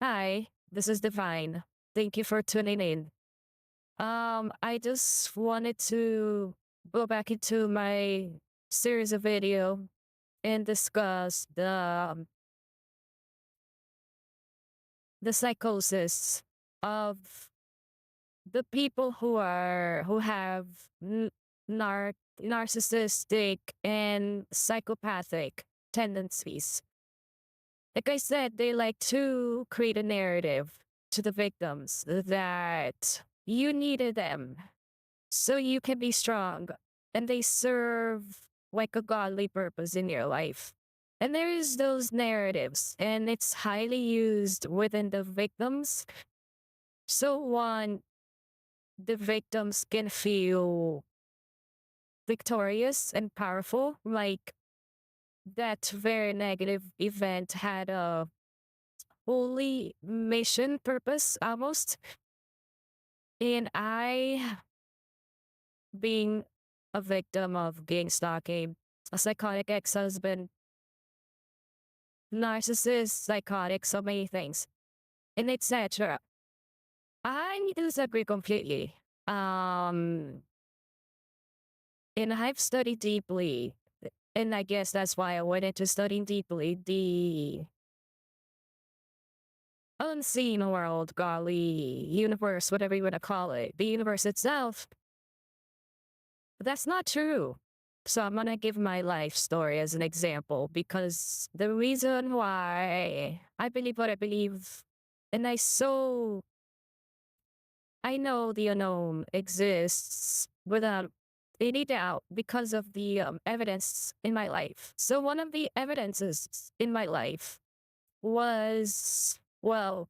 Hi, this is Divine. Thank you for tuning in. I just wanted to go back into my series of video and discuss the psychosis of the people who have narcissistic and psychopathic tendencies. Like I said, they like to create a narrative to the victims that you needed them so you can be strong. And they serve like a godly purpose in your life. And there is those narratives, and it's highly used within the victims. So one, the victims can feel victorious and powerful, like that very negative event had a holy mission purpose almost. And I, being a victim of gang stalking, a psychotic ex-husband, narcissist, psychotic, so many things, and etc. I disagree completely. Um, and I've studied deeply, and I guess that's why I went into studying deeply the unseen world, golly, universe, whatever you want to call it, the universe itself. But that's not true. So I'm gonna give my life story as an example because the reason why I believe what I believe, and I know the unknown exists without any doubt because of the evidence in my life. So one of the evidences in my life was, well,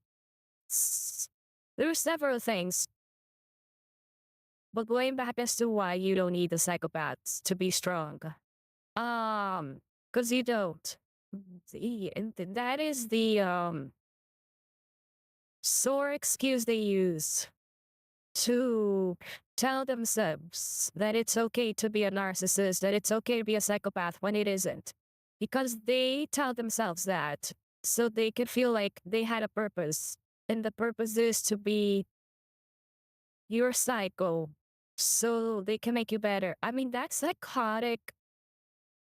there were several things, but going back as to why you don't need the psychopaths to be strong. Because you don't. And that is the sore excuse they use to tell themselves that it's okay to be a narcissist, that it's okay to be a psychopath when it isn't. Because they tell themselves that so they could feel like they had a purpose. And the purpose is to be your psycho so they can make you better. I mean, that's psychotic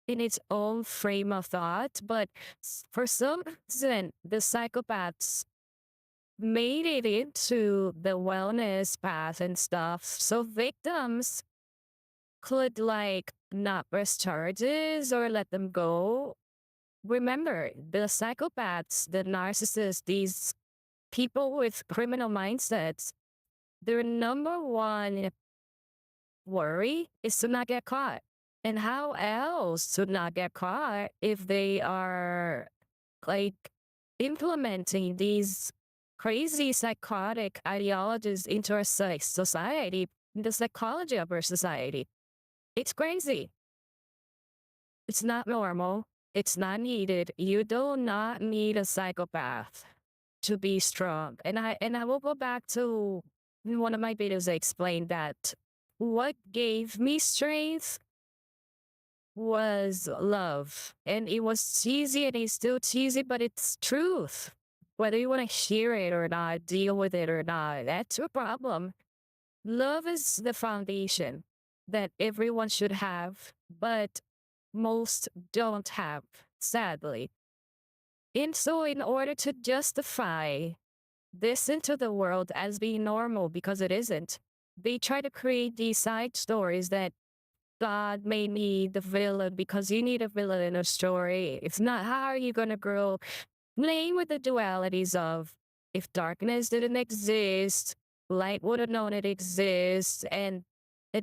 in its own frame of thought, but for some reason, the psychopaths made it into the wellness path and stuff. So victims could like not press charges or let them go. Remember, the psychopaths, the narcissists, these people with criminal mindsets, their number one worry is to not get caught. And how else to not get caught if they are like implementing these crazy psychotic ideologies into our society, the psychology of our society? It's crazy. It's not normal. It's not needed. You do not need a psychopath to be strong. And I will go back to one of my videos. I explained that what gave me strength was love. And it was cheesy and it's still cheesy, but it's truth. Whether you want to hear it or not, deal with it or not, that's your problem. Love is the foundation that everyone should have, but most don't have, sadly. And so, in order to justify this into the world as being normal, because it isn't, they try to create these side stories that God made me the villain because you need a villain in a story. It's not how are you going to grow playing with the dualities of if darkness didn't exist, light would have known it exists, and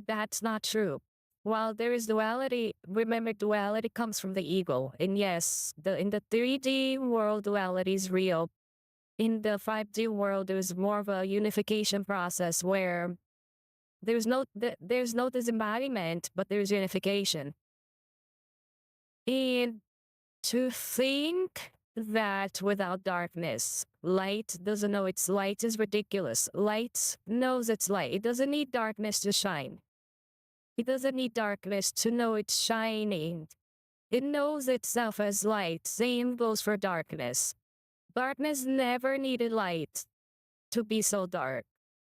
that's not true. While there is duality, remember duality comes from the ego. And yes, in the 3D world, duality is real. In the 5D world, there's more of a unification process where there's no disembodiment, but there's unification. And to think that without darkness, light doesn't know it's light is ridiculous. Light knows it's light. It doesn't need darkness to shine. It doesn't need darkness to know it's shining. It knows itself as light. Same goes for darkness. Darkness never needed light to be so dark.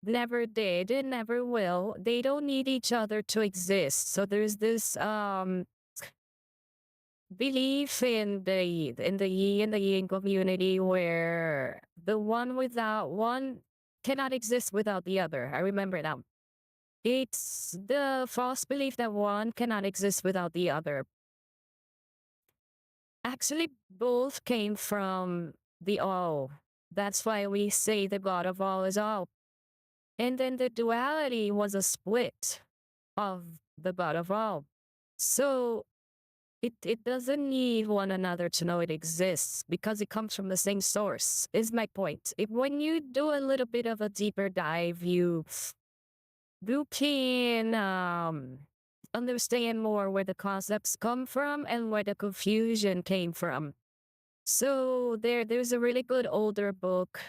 Never did and never will. They don't need each other to exist. So there's this belief in the yi and the yin community where the one without one cannot exist without the other. I remember now. It's the false belief that one cannot exist without the other. Actually, both came from the all. That's why we say the God of all is all. And then the duality was a split of the God of all. So it doesn't need one another to know it exists because it comes from the same source, is my point. When you do a little bit of a deeper dive, you can understand more where the concepts come from and where the confusion came from. So there's a really good older book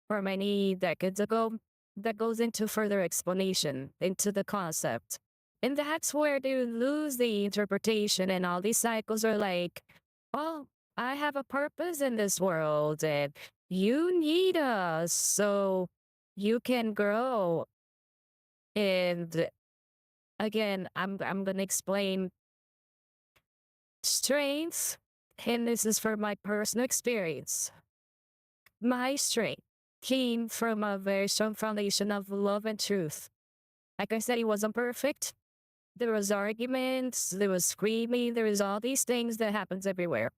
from many decades ago that goes into further explanation into the concept. And that's where they lose the interpretation and all these cycles are like, oh, I have a purpose in this world and you need us so you can grow. And again, I'm gonna explain strength, and this is for my personal experience. My strength came from a very strong foundation of love and truth. Like I said, it wasn't perfect. There was arguments, there was screaming, there was all these things that happens everywhere.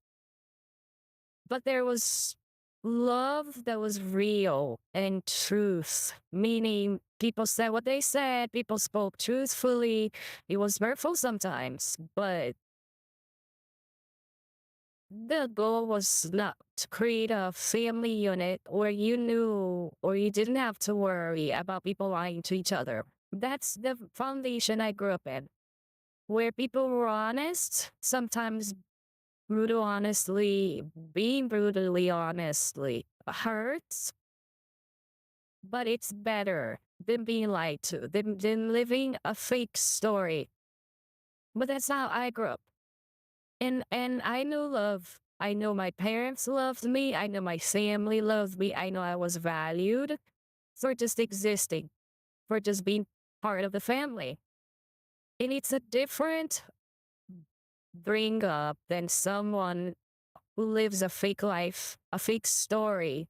But there was love that was real and truth, meaning people said what they said, people spoke truthfully. It was hurtful sometimes, but the goal was not to create a family unit where you knew or you didn't have to worry about people lying to each other. That's the foundation I grew up in, where people were honest, sometimes brutal honestly, being brutally honestly hurts, but it's better than being lied to, than living a fake story. But that's how I grew up. And I know love. I know my parents loved me. I know my family loved me. I know I was valued for just existing, for just being part of the family. And it's a different bring up than someone who lives a fake life, a fake story.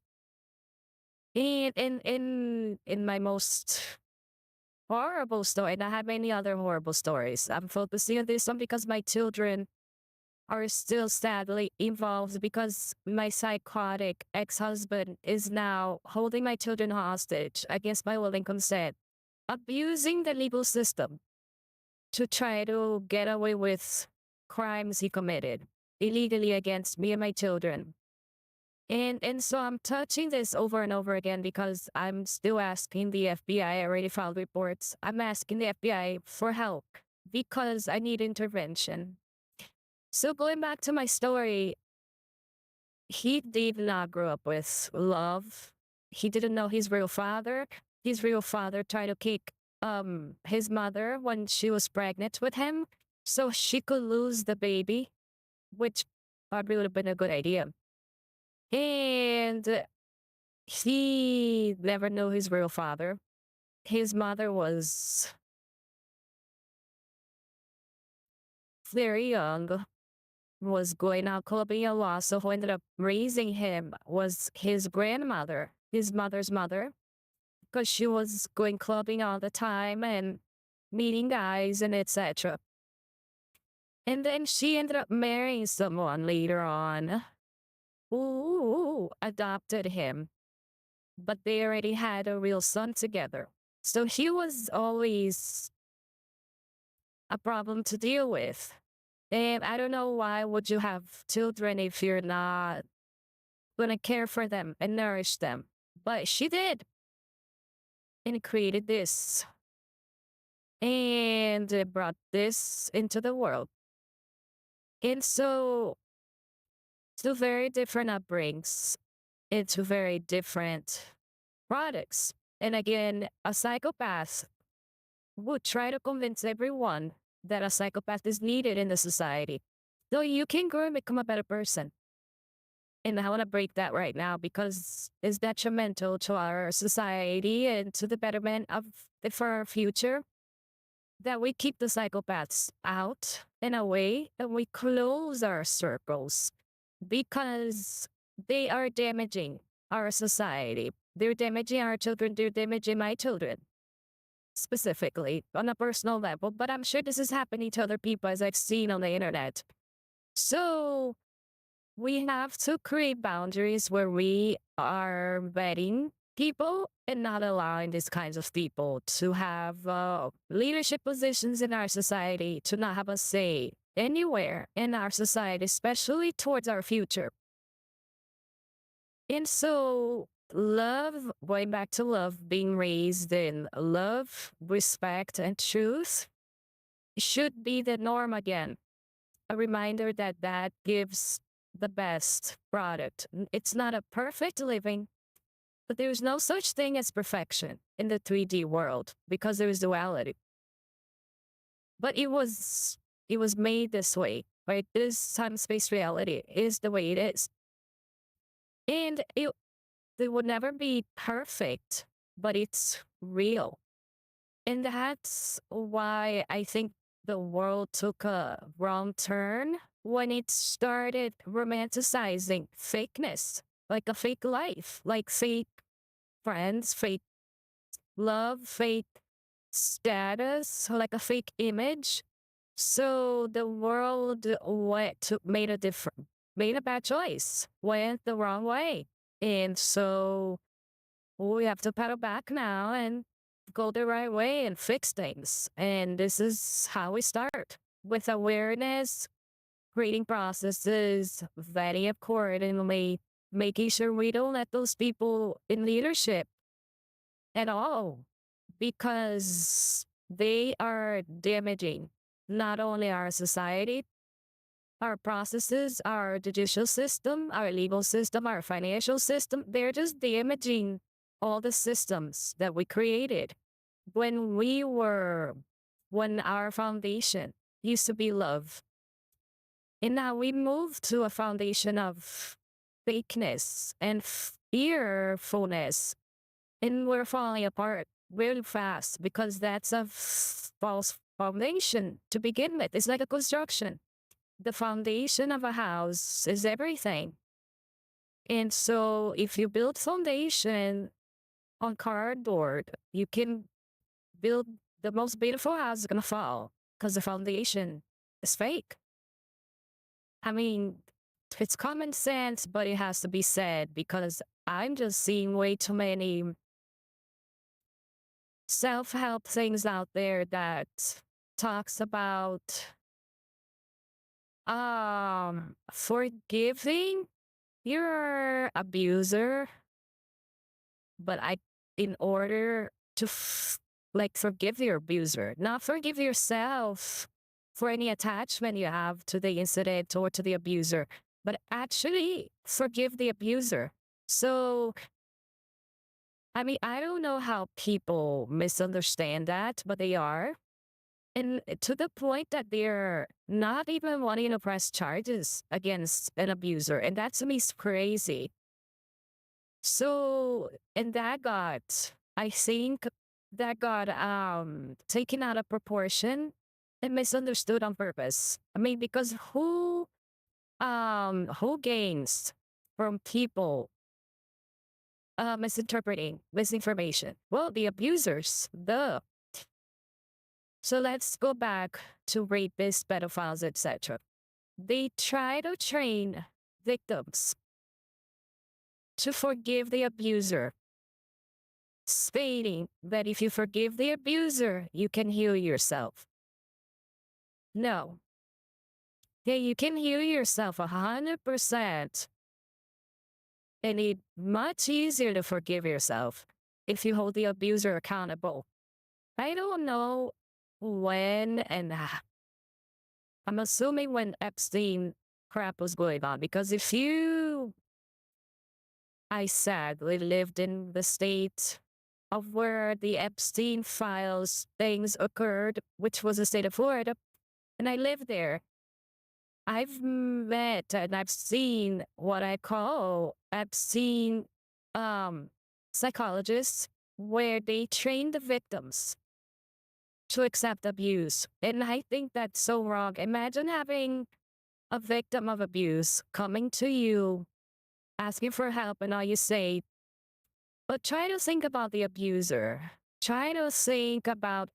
And in my most horrible story, and I have many other horrible stories. I'm focusing on this one because my children are still sadly involved because my psychotic ex-husband is now holding my children hostage against my will and consent, abusing the legal system to try to get away with crimes he committed illegally against me and my children. And so I'm touching this over and over again because I'm still asking the FBI. I already filed reports. I'm asking the FBI for help because I need intervention. So going back to my story, he did not grow up with love. He didn't know his real father. His real father tried to kick his mother when she was pregnant with him so she could lose the baby, which probably would have been a good idea. And he never knew his real father. His mother was very young, was going out clubbing a lot, so who ended up raising him was his grandmother, his mother's mother, because she was going clubbing all the time and meeting guys and etc. And then she ended up marrying someone later on who adopted him, but they already had a real son together. So he was always a problem to deal with. And I don't know why would you have children if you're not going to care for them and nourish them. But she did. And created this. And it brought this into the world. And so, two very different upbringings into very different products. And again, a psychopath would try to convince everyone that a psychopath is needed in the society. So you can grow and become a better person. And I want to break that right now because it's detrimental to our society and to the betterment of for our future that we keep the psychopaths out and away and we close our circles because they are damaging our society. They're damaging our children. They're damaging my children specifically on a personal level. But I'm sure this is happening to other people as I've seen on the internet. So we have to create boundaries where we are vetting people and not allowing these kinds of people to have leadership positions in our society, to not have a say anywhere in our society, especially towards our future. And so, love, going back to love, being raised in love, respect, and truth should be the norm again. A reminder that that gives the best product. It's not a perfect living, but there's no such thing as perfection in the 3D world because there is duality. But it was made this way, right? This time space reality is the way it is. And it would never be perfect, but it's real. And that's why I think the world took a wrong turn when it started romanticizing fakeness, like a fake life, like fake friends, fake love, fake status, like a fake image. So the world made a bad choice, went the wrong way. And so we have to pedal back now and go the right way and fix things. And this is how we start with awareness, creating processes, vetting accordingly, making sure we don't let those people in leadership at all because they are damaging not only our society, our processes, our judicial system, our legal system, our financial system. They're just damaging all the systems that we created when our foundation used to be love. And now we moved to a foundation of fakeness and fearfulness. And we're falling apart really fast because that's a false foundation to begin with. It's like a construction. The foundation of a house is everything. And so if you build foundation on cardboard, you can build the most beautiful house is going to fall because the foundation is fake. I mean, it's common sense, but it has to be said because I'm just seeing way too many self-help things out there that talks about forgiving your abuser, but in order to forgive your abuser, not forgive yourself for any attachment you have to the incident or to the abuser, but actually forgive the abuser. So, I mean, I don't know how people misunderstand that, but they are. And to the point that they're not even wanting to press charges against an abuser. And that to me is crazy. So, and I think that got taken out of proportion and misunderstood on purpose. I mean, because who gains from people misinterpreting misinformation? Well, the abusers, the So let's go back to rapists, pedophiles, etc. They try to train victims to forgive the abuser, stating that if you forgive the abuser, you can heal yourself. No. Yeah, you can heal yourself 100%. And it's much easier to forgive yourself if you hold the abuser accountable. I don't know when and I'm assuming when Epstein crap was going on, because I sadly lived in the state of where the Epstein files things occurred, which was the state of Florida, and I lived there. I've met and I've seen I've seen um, psychologists where they train the victims to accept abuse. And I think that's so wrong. Imagine having a victim of abuse coming to you asking for help, and all you say, but try to think about the abuser. Try to think about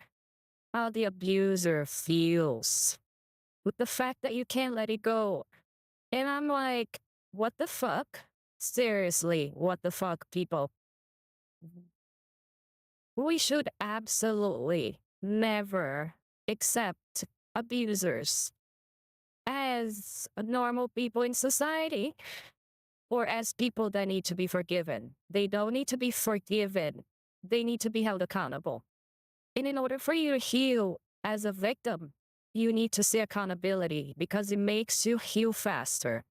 how the abuser feels with the fact that you can't let it go. And I'm like, what the fuck? Seriously, what the fuck, people? We should absolutely never accept abusers as normal people in society or as people that need to be forgiven. They don't need to be forgiven, they need to be held accountable. And in order for you to heal as a victim, you need to see accountability because it makes you heal faster.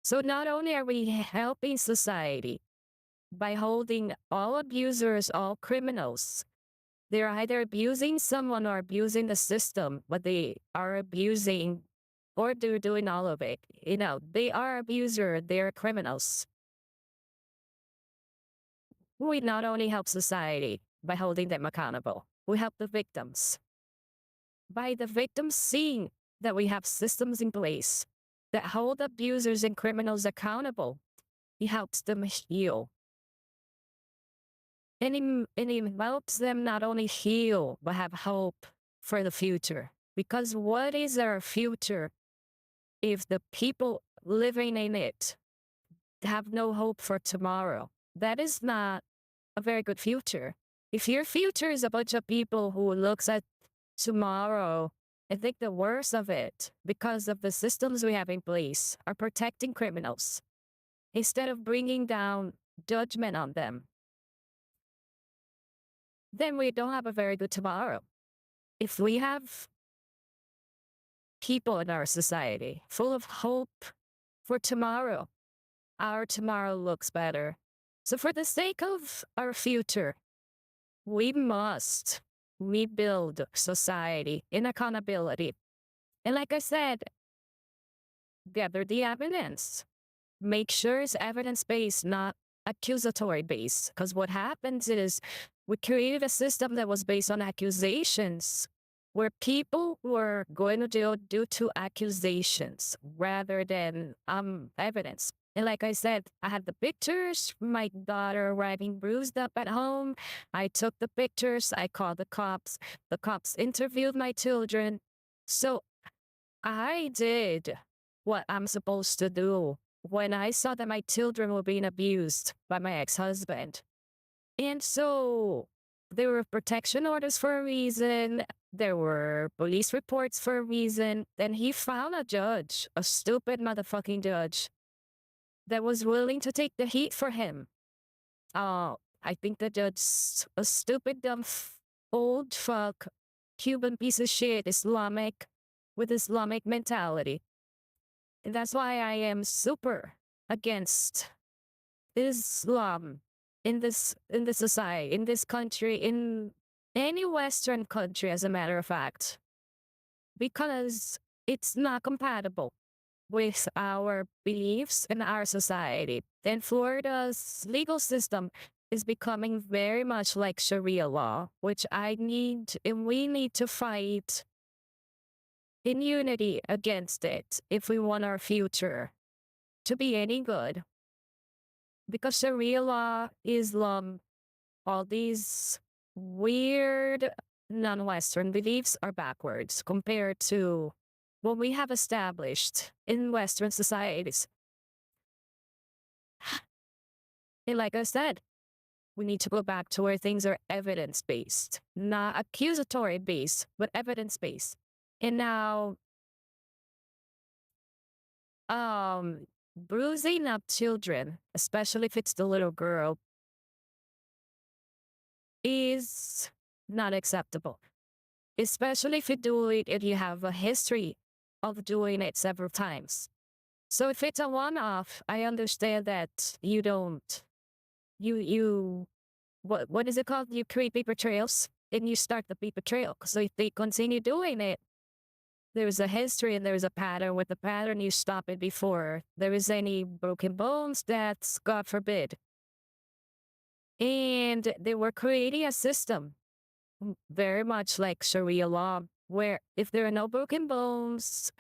So not only are we helping society by holding all abusers, all criminals, they're either abusing someone or abusing the system, but they are abusing or they're doing all of it. You know, they are abuser, they're criminals. We not only help society by holding them accountable, we help the victims by the victims seeing that we have systems in place that hold abusers and criminals accountable. It helps them heal. And it helps them not only heal, but have hope for the future. Because what is our future if the people living in it have no hope for tomorrow? That is not a very good future. If your future is a bunch of people who looks at tomorrow, I think the worst of it, because of the systems we have in place, are protecting criminals instead of bringing down judgment on them, then we don't have a very good tomorrow. If we have people in our society full of hope for tomorrow, our tomorrow looks better. So, for the sake of our future, we must rebuild society in accountability. And like I said, gather the evidence. Make sure it's evidence based, not accusatory based. Because what happens is we created a system that was based on accusations, where people were going to jail due to accusations rather than evidence. And like I said, I had the pictures, my daughter arriving bruised up at home. I took the pictures, I called the cops. The cops interviewed my children. So I did what I'm supposed to do when I saw that my children were being abused by my ex-husband. And so there were protection orders for a reason. There were police reports for a reason. Then he found a judge, a stupid motherfucking judge, that was willing to take the heat for him. I think the judge, a stupid, dumb, old fuck, Cuban piece of shit, Islamic, with Islamic mentality. And that's why I am super against Islam in this society, in this country, in any Western country, as a matter of fact, because it's not compatible with our beliefs and our society. Then Florida's legal system is becoming very much like Sharia law, which I need and we need to fight in unity against it if we want our future to be any good. Because Sharia law, Islam, all these weird non Western beliefs are backwards compared to what we have established in Western societies. And like I said, we need to go back to where things are evidence based, not accusatory based, but evidence based. And now, um, bruising up children, especially if it's the little girl, is not acceptable, especially if you do it if you have a history of doing it several times. So if it's a one-off, I understand that you don't, you, what is it called? You create paper trails and you start the paper trail. So if they continue doing it, There's a history and there's a pattern. With the pattern, you stop it before there is any broken bones, deaths, God forbid. And they were creating a system very much like Sharia law, where if there are no broken bones,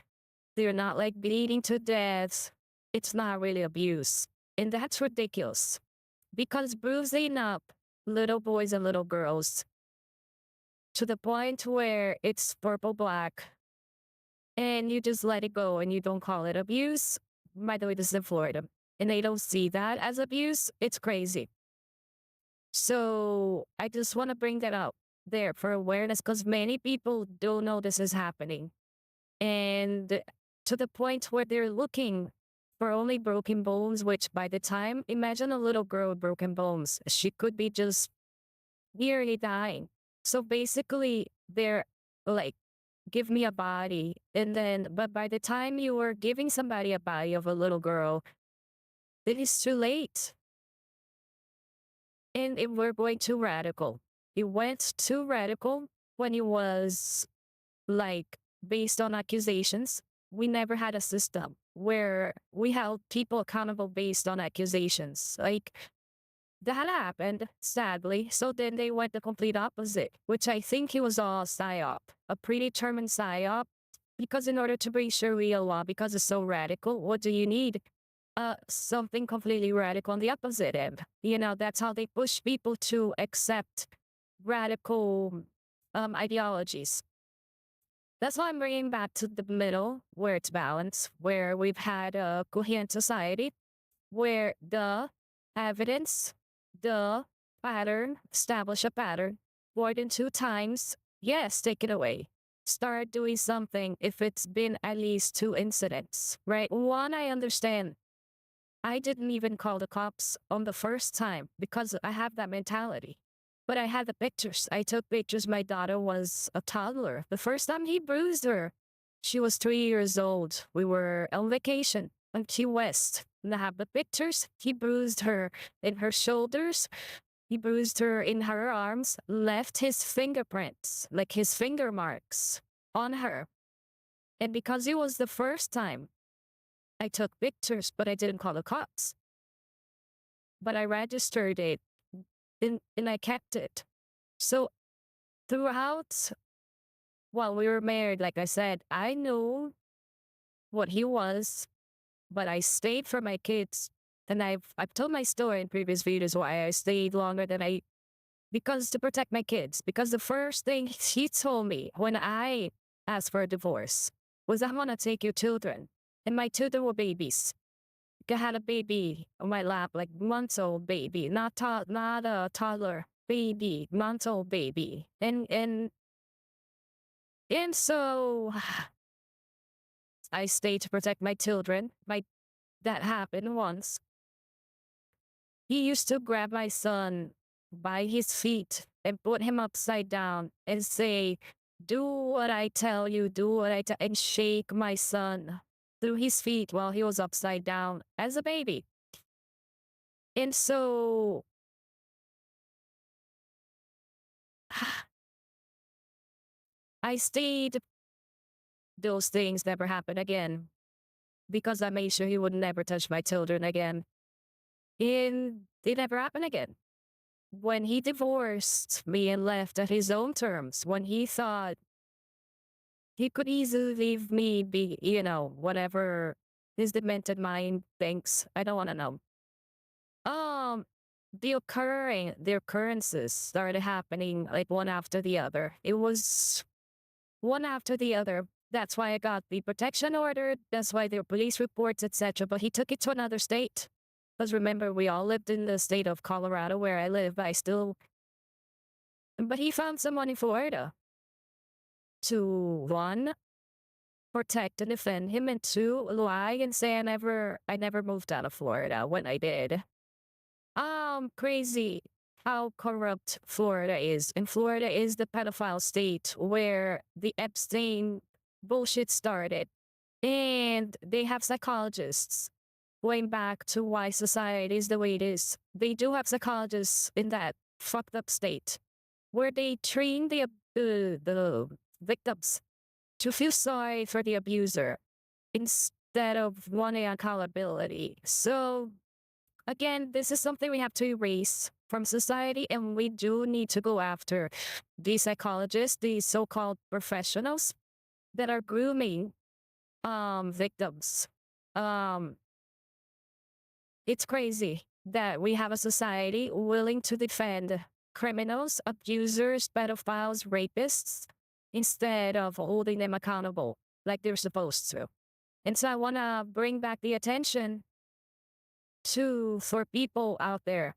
they're not like bleeding to death, it's not really abuse. And that's ridiculous because bruising up little boys and little girls to the point where it's purple black and you just let it go and you don't call it abuse. By the way, this is in Florida and they don't see that as abuse. It's crazy. So I just want to bring that up there for awareness because many people don't know this is happening. And to the point where they're looking for only broken bones, which by the time, imagine a little girl with broken bones, she could be just nearly dying. So basically, they're like, give me a body. And then, but by the time you were giving somebody a body of a little girl, it is too late. And it were going too radical. It went too radical when it was like based on accusations. We never had a system where we held people accountable based on accusations. Like that happened, sadly. So then they went the complete opposite, which I think it was all psyop, a predetermined psyop. Because in order to bring Sharia law, because it's so radical, what do you need? Something completely radical on the opposite end. You know, that's how they push people to accept radical ideologies. That's why I'm bringing back to the middle, where it's balanced, where we've had a coherent society, where the evidence, the pattern, establish a pattern more than two times. Yes, take it away. Start doing something if it's been at least two incidents, right? One, I understand. I didn't even call the cops on the first time because I have that mentality. But I had the pictures. I took pictures. My daughter was a toddler. The first time he bruised her, she was 3 years old. We were on vacation on Key West. And I have the pictures. He bruised her in her shoulders. He bruised her in her arms, left his fingerprints, like his finger marks on her. And because it was the first time, I took pictures, but I didn't call the cops. But I registered it and I kept it. So throughout while we were married, like I said, I knew what he was, but I stayed for my kids. And I've told my story in previous videos why I stayed longer than I because to protect my kids. Because the first thing he told me when I asked for a divorce was I want to take your children. And my children were babies. I had a baby on my lap, like months old baby, not a toddler, baby, months old baby. And so I stayed to protect my children. That happened once. He used to grab my son by his feet and put him upside down and say, do what I tell you, do what I tell, and shake my son through his feet while he was upside down as a baby. And so I stayed. Those things never happen again because I made sure he would never touch my children again. And it never happened again. When he divorced me and left at his own terms, when he thought he could easily leave me be, you know, whatever his demented mind thinks, I don't want to know. Um, the occurrences started happening like one after the other. It was one after the other. That's why I got the protection order. That's why there were police reports, etc. But he took it to another state. Because remember, we all lived in the state of Colorado where I live. But he found someone in Florida to one, protect and defend him, and two, lie and say I never moved out of Florida when I did. Crazy how corrupt Florida is. And Florida is the pedophile state where the Epstein bullshit started. And they have psychologists going back to why society is the way it is. They do have psychologists in that fucked up state where they train the victims to feel sorry for the abuser instead of wanting accountability. So, again, this is something we have to erase from society, and we do need to go after these psychologists, these so-called professionals that are grooming victims. Um, it's crazy that we have a society willing to defend criminals, abusers, pedophiles, rapists, instead of holding them accountable like they're supposed to. And so I want to bring back the attention to for people out there.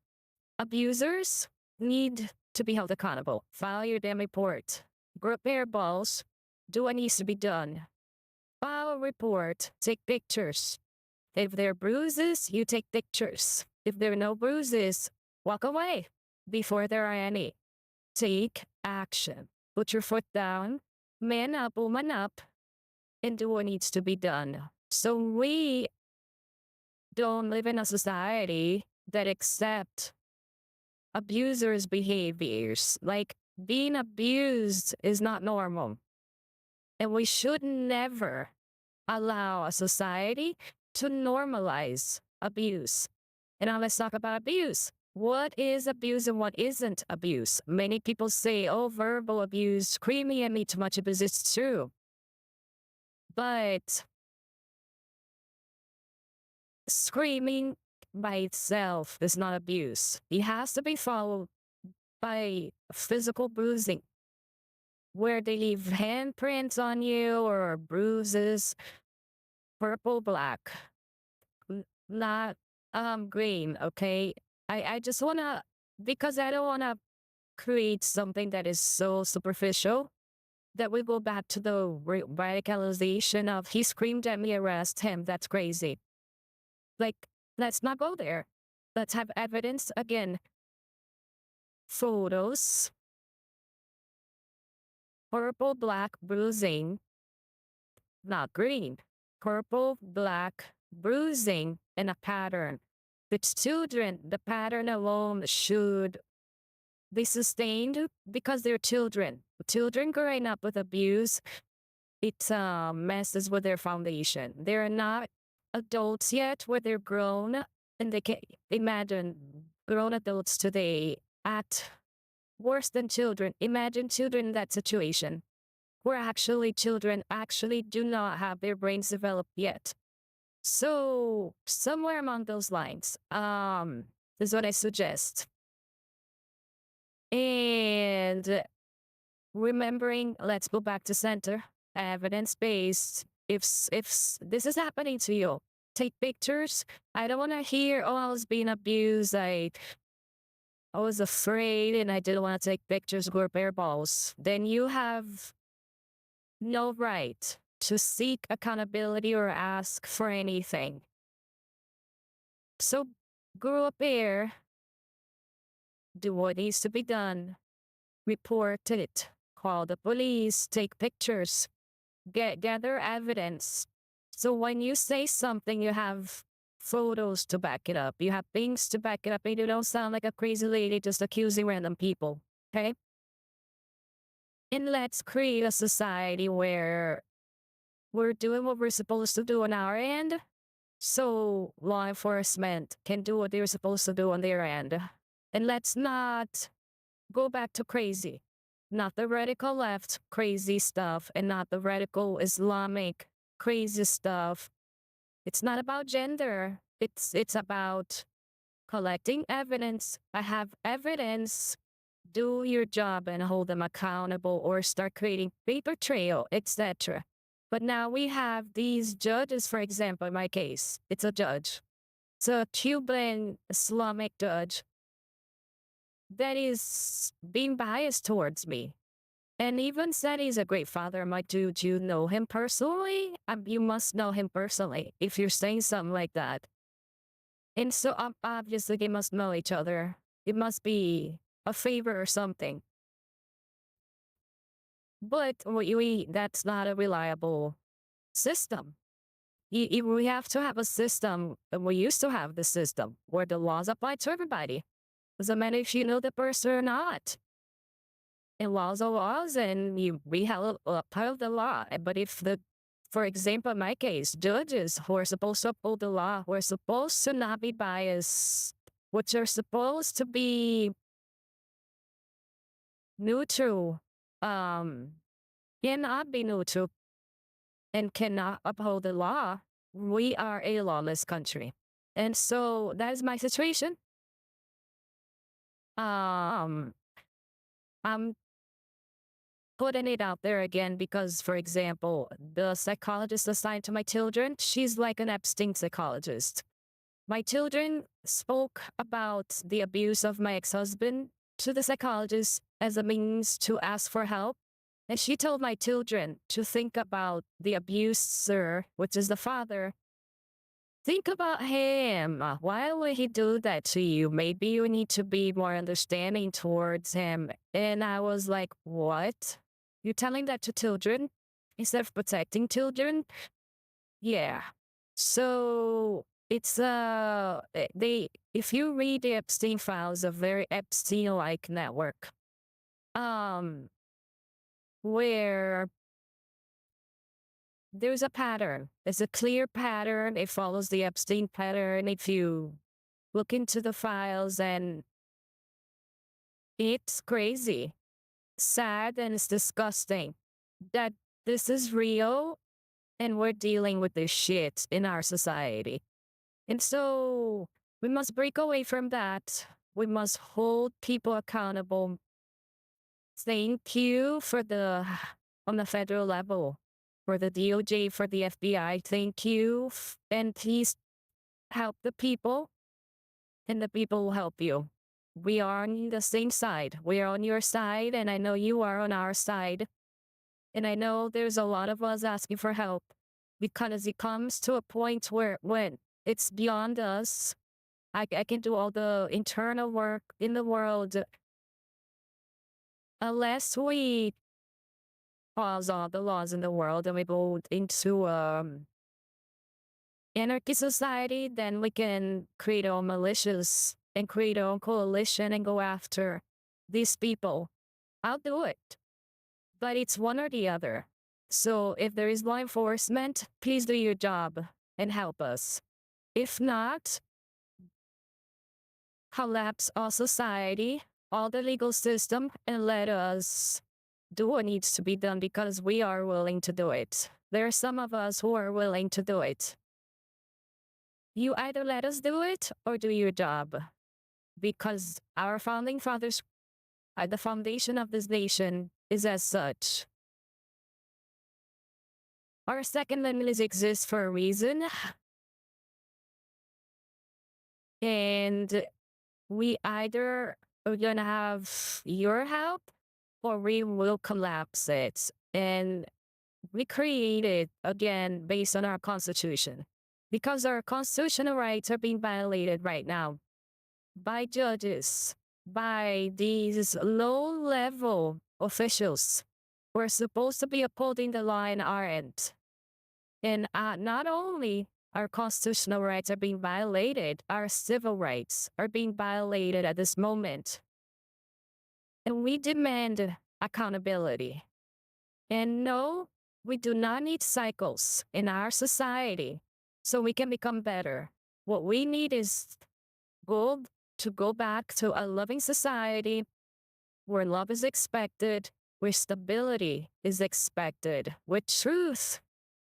Abusers need to be held accountable. File your damn report. Repair balls. Do what needs to be done. File a report. Take pictures. If there are bruises, you take pictures. If there are no bruises, walk away before there are any. Take action. Put your foot down. Man up, woman up, and do what needs to be done. So we don't live in a society that accept abusers' behaviors. Like being abused is not normal. And we should never allow a society to normalize abuse. And now let's talk about abuse. What is abuse and what isn't abuse? Many people say, oh, verbal abuse, screaming at me too much abuse. It's true. But screaming by itself is not abuse. It has to be followed by physical bruising, where they leave handprints on you or bruises, purple, black, not green, okay? I just wanna, because I don't wanna create something that is so superficial that we go back to the radicalization of he screamed at me, arrest him. That's crazy. Like, let's not go there. Let's have evidence again. Photos, purple, black, bruising, not green. Purple, black, bruising, and a pattern. With children, the pattern alone should be sustained because they're children. Children growing up with abuse, it messes with their foundation. They're not adults yet where they're grown, and they can imagine grown adults today act worse than children. Imagine children in that situation where actually children actually do not have their brains developed yet. So somewhere among those lines, is what I suggest. And remembering, let's go back to center, evidence-based. If this is happening to you, take pictures. I don't want to hear, oh, I was being abused. I was afraid and I didn't want to take pictures or bear balls. Then you have no right to seek accountability or ask for anything. So grow up there, do what needs to be done, report it, call the police, take pictures, gather evidence. So when you say something, you have photos to back it up. You have things to back it up, and you don't sound like a crazy lady just accusing random people. Okay? And let's create a society where we're doing what we're supposed to do on our end, so law enforcement can do what they're supposed to do on their end. And let's not go back to crazy. Not the radical left crazy stuff and not the radical Islamic crazy stuff. It's not about gender. It's about collecting evidence. I have evidence. Do your job and hold them accountable or start creating paper trail, etc. But now we have these judges, for example, in my case, it's a judge. It's a Cuban Islamic judge that is being biased towards me. And even said he's a great father. I'm like, do you know him personally? You must know him personally if you're saying something like that. And so obviously they must know each other. It must be a favor or something. But that's not a reliable system. We have to have a system, and we used to have the system where the laws apply to everybody. Doesn't matter if you know the person or not. And laws are laws, and we have a part of the law. But if for example, in my case, judges who are supposed to uphold the law, who are supposed to not be biased, which are supposed to be neutral, um, cannot be neutral and cannot uphold the law, we are a lawless country. And so that is my situation. Um, I'm putting it out there again because, for example, the psychologist assigned to my children, she's like an Epstein psychologist. My children spoke about the abuse of my ex-husband to the psychologist as a means to ask for help. And she told my children to think about the abuser, which is the father. Think about him. Why would he do that to you? Maybe you need to be more understanding towards him. And I was like, what? You're telling that to children instead of protecting children? Yeah. So it's they if you read the Epstein files, a very Epstein-like network. Um where there's a pattern. There's a clear pattern. It follows the Epstein pattern. If you look into the files, and it's crazy, sad, and it's disgusting that this is real and we're dealing with this shit in our society. And so we must break away from that. We must hold people accountable. Thank you for on the federal level, for the DOJ, for the FBI. Thank you. And please help the people, and the people will help you. We are on the same side. We are on your side, and I know you are on our side. And I know there's a lot of us asking for help because it comes to a point where when it's beyond us, I can do all the internal work in the world unless we pause all the laws in the world and we go into anarchy society, then we can create our own militias and create our own coalition and go after these people. I'll do it. But it's one or the other. So if there is law enforcement, please do your job and help us. If not, collapse our society, all the legal system, and let us do what needs to be done because we are willing to do it. There are some of us who are willing to do it. You either let us do it or do your job, because our founding fathers, the foundation of this nation, is as such. Our Second Amendment exists for a reason, and we either are gonna have your help or we will collapse it. And we create it again based on our Constitution, because our constitutional rights are being violated right now by judges, by these low-level officials who are supposed to be upholding the law in our end. And not only our constitutional rights are being violated, our civil rights are being violated at this moment. And we demand accountability. And no, we do not need cycles in our society so we can become better. What we need is to go back to a loving society where love is expected, where stability is expected, where truth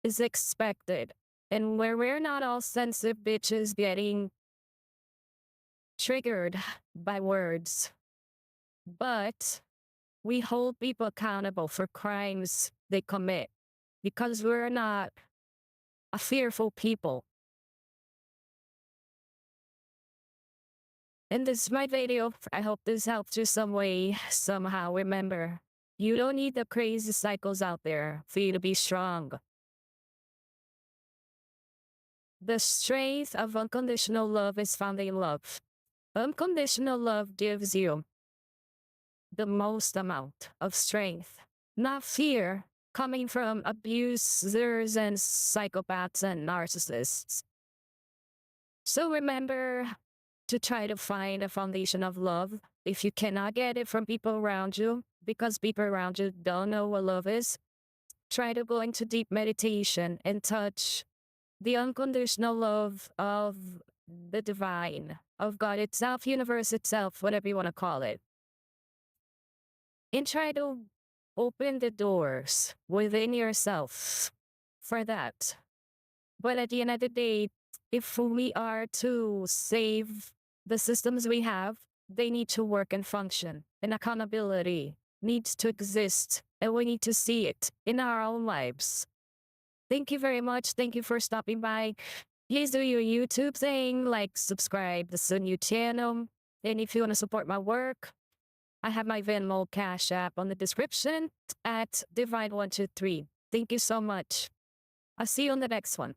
is expected, and where we're not all sensitive bitches getting triggered by words. But we hold people accountable for crimes they commit because we're not a fearful people. And this is my video. I hope this helped you some way, somehow. Remember, you don't need the crazy cycles out there for you to be strong. The strength of unconditional love is found in love. Unconditional love gives you the most amount of strength, not fear, coming from abusers and psychopaths and narcissists. So remember to try to find a foundation of love. If you cannot get it from people around you, because people around you don't know what love is, try to go into deep meditation and touch the unconditional love of the divine, of God itself, universe itself, whatever you want to call it. And try to open the doors within yourself for that. But at the end of the day, if we are to save the systems we have, they need to work and function. And accountability needs to exist. And we need to see it in our own lives. Thank you very much. Thank you for stopping by. Please do your YouTube thing, like subscribe. This is a new channel. And if you want to support my work, I have my Venmo Cash App on the description at Divine123. Thank you so much. I'll see you on the next one.